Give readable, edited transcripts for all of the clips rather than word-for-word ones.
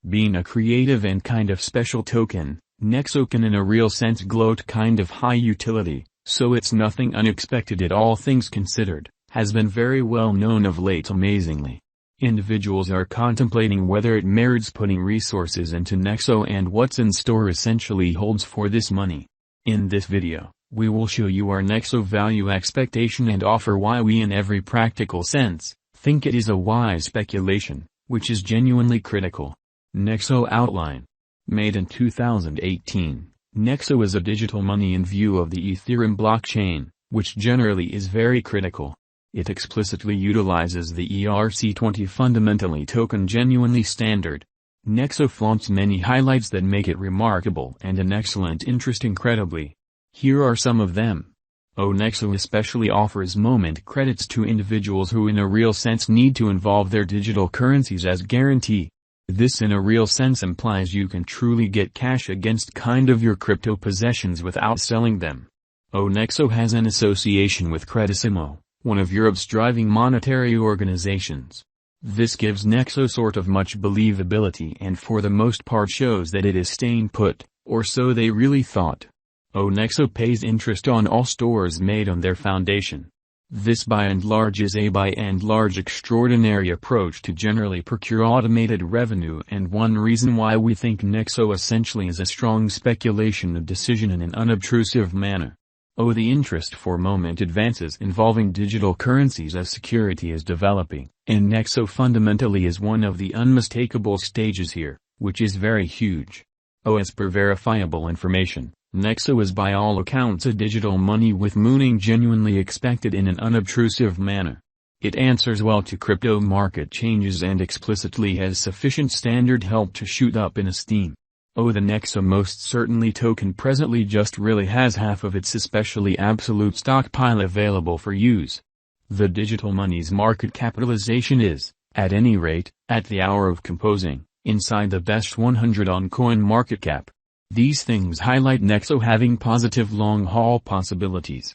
Being a creative and kind of special token, Nexo can in a real sense gloat kind of high utility, so it's nothing unexpected at all things considered, has been very well known of late amazingly. Individuals are contemplating whether it merits putting resources into Nexo and what's in store essentially holds for this money. In this video, we will show you our Nexo value expectation and offer why we in every practical sense, think it is a wise speculation, which is genuinely critical. Nexo outline. Made in 2018, Nexo is a digital money in view of the Ethereum blockchain, which generally is very critical. It explicitly utilizes the ERC20 fundamentally token genuinely standard. Nexo flaunts many highlights that make it remarkable and an excellent interest incredibly. Here are some of them. Nexo especially offers moment credits to individuals who in a real sense need to involve their digital currencies as guarantee. This in a real sense implies you can truly get cash against kind of your crypto possessions without selling them. Nexo has an association with Credissimo, one of Europe's driving monetary organizations. This gives Nexo sort of much believability and for the most part shows that it is staying put, or so they really thought. Nexo pays interest on all stores made on their foundation. This by and large is a by and large extraordinary approach to generally procure automated revenue and one reason why we think Nexo essentially is a strong speculation of decision in an unobtrusive manner. The interest for moment advances involving digital currencies as security is developing, and Nexo fundamentally is one of the unmistakable stages here, which is very huge. As per verifiable information, Nexo is by all accounts a digital money with mooning genuinely expected in an unobtrusive manner. It answers well to crypto market changes and explicitly has sufficient standard help to shoot up in esteem. The Nexo most certainly token presently just really has half of its especially absolute stockpile available for use. The digital money's market capitalization is, at any rate, at the hour of composing, inside the best 100 on CoinMarketCap. These things highlight Nexo having positive long-haul possibilities.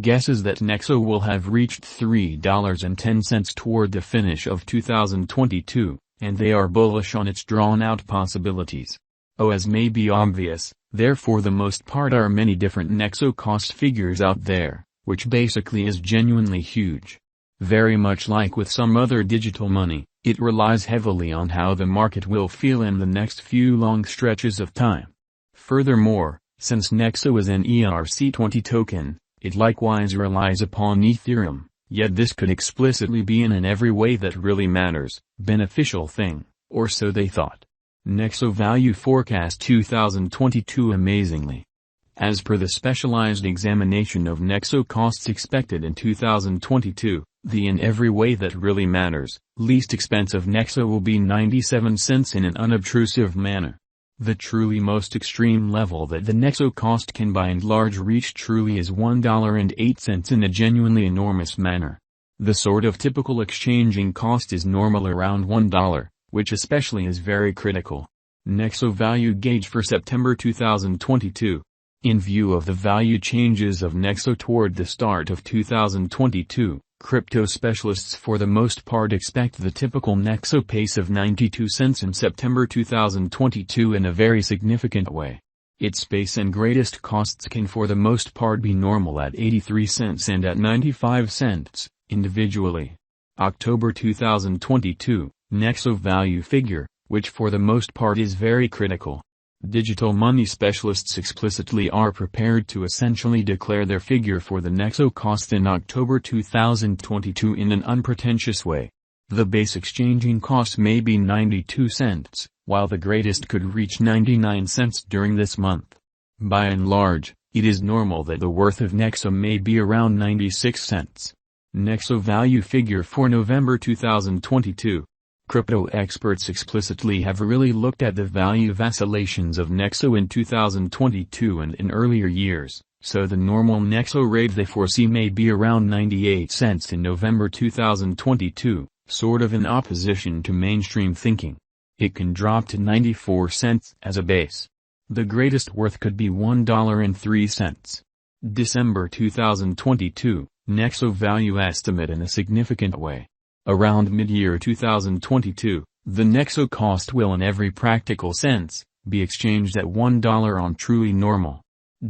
Guesses that Nexo will have reached $3.10 toward the finish of 2022, and they are bullish on its drawn-out possibilities. As may be obvious, there for the most part are many different Nexo cost figures out there, which basically is genuinely huge. Very much like with some other digital money, it relies heavily on how the market will feel in the next few long stretches of time. Furthermore, since Nexo is an ERC20 token, it likewise relies upon Ethereum, yet this could explicitly be in every way that really matters, beneficial thing, or so they thought. Nexo Value Forecast 2022 Amazingly. As per the specialized examination of Nexo costs expected in 2022, the in every way that really matters, least expensive Nexo will be 97 cents in an unobtrusive manner. The truly most extreme level that the Nexo cost can by and large reach truly is $1.08 in a genuinely enormous manner. The sort of typical exchanging cost is normal around $1. Which especially is very critical. Nexo Value Gauge for September 2022. In view of the value changes of Nexo toward the start of 2022, crypto specialists for the most part expect the typical Nexo pace of 92 cents in September 2022 in a very significant way. Its base and greatest costs can for the most part be normal at 83 cents and at 95 cents, individually. October 2022. Nexo value figure, which for the most part is very critical. Digital money specialists explicitly are prepared to essentially declare their figure for the Nexo cost in October 2022 in an unpretentious way. The base exchanging cost may be 92 cents, while the greatest could reach 99 cents during this month. By and large, it is normal that the worth of Nexo may be around 96 cents. Nexo value figure for November 2022. Crypto experts explicitly have really looked at the value vacillations of Nexo in 2022 and in earlier years, so the normal Nexo rate they foresee may be around 98 cents in November 2022, sort of in opposition to mainstream thinking. It can drop to 94 cents as a base. The greatest worth could be $1.03. December 2022, Nexo value estimate in a significant way. Around mid-year 2022, The Nexo cost will in every practical sense be exchanged at $1 on truly normal.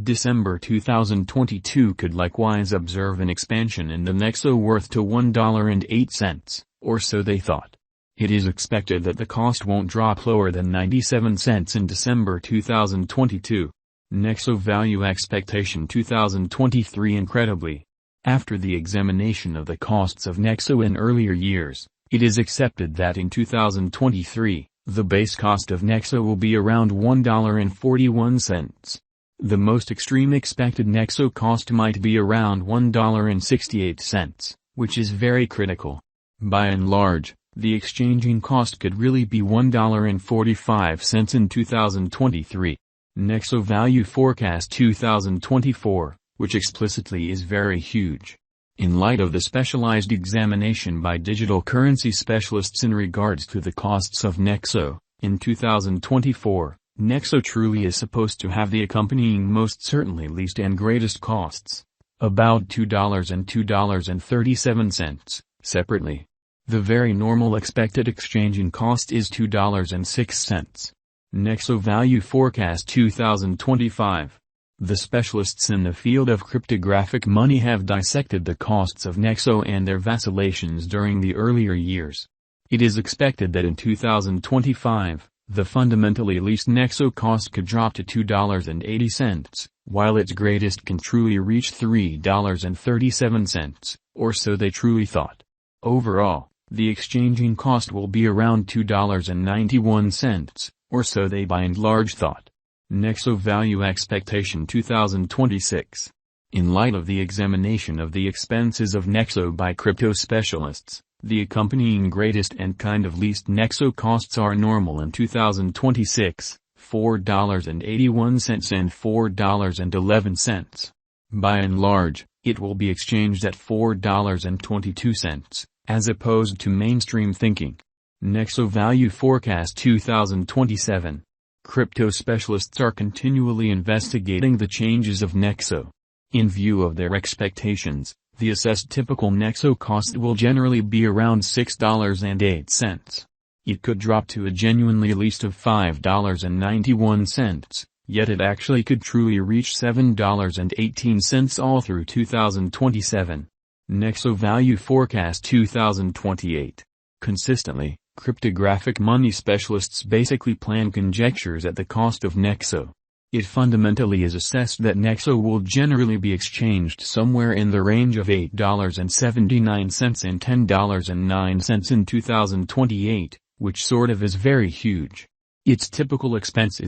December 2022 could likewise observe an expansion in the Nexo worth to $1.08, or so they thought. It is expected that the cost won't drop lower than 97 cents in December 2022. Nexo value expectation 2023. Incredibly, after the examination of the costs of Nexo in earlier years, it is accepted that in 2023, the base cost of Nexo will be around $1.41. The most extreme expected Nexo cost might be around $1.68, which is very critical. By and large, the exchanging cost could really be $1.45 in 2023. Nexo value forecast 2024, which explicitly is very huge. In light of the specialized examination by digital currency specialists in regards to the costs of Nexo, in 2024, Nexo truly is supposed to have the accompanying most certainly least and greatest costs, about $2 and $2.37, separately. The very normal expected exchanging cost is $2.06. Nexo value forecast 2025. The specialists in the field of cryptographic money have dissected the costs of Nexo and their vacillations during the earlier years. It is expected that in 2025, the fundamentally least Nexo cost could drop to $2.80, while its greatest can truly reach $3.37, or so they truly thought. Overall, the exchanging cost will be around $2.91, or so they by and large thought. Nexo value expectation 2026. In light of the examination of the expenses of Nexo by crypto specialists, the accompanying greatest and kind of least Nexo costs are normal in 2026, $4.81 and $4.11. By and large, it will be exchanged at $4.22, as opposed to mainstream thinking. Nexo value forecast 2027. Crypto specialists are continually investigating the changes of Nexo. In view of their expectations, the assessed typical Nexo cost will generally be around $6.08. It could drop to a genuinely least of $5.91, yet it actually could truly reach $7.18 all through 2027. Nexo value forecast 2028. Consistently, cryptographic money specialists basically plan conjectures at the cost of Nexo. It fundamentally is assessed that Nexo will generally be exchanged somewhere in the range of $8.79 and $10.09 in 2028, which sort of is very huge. Its typical expense is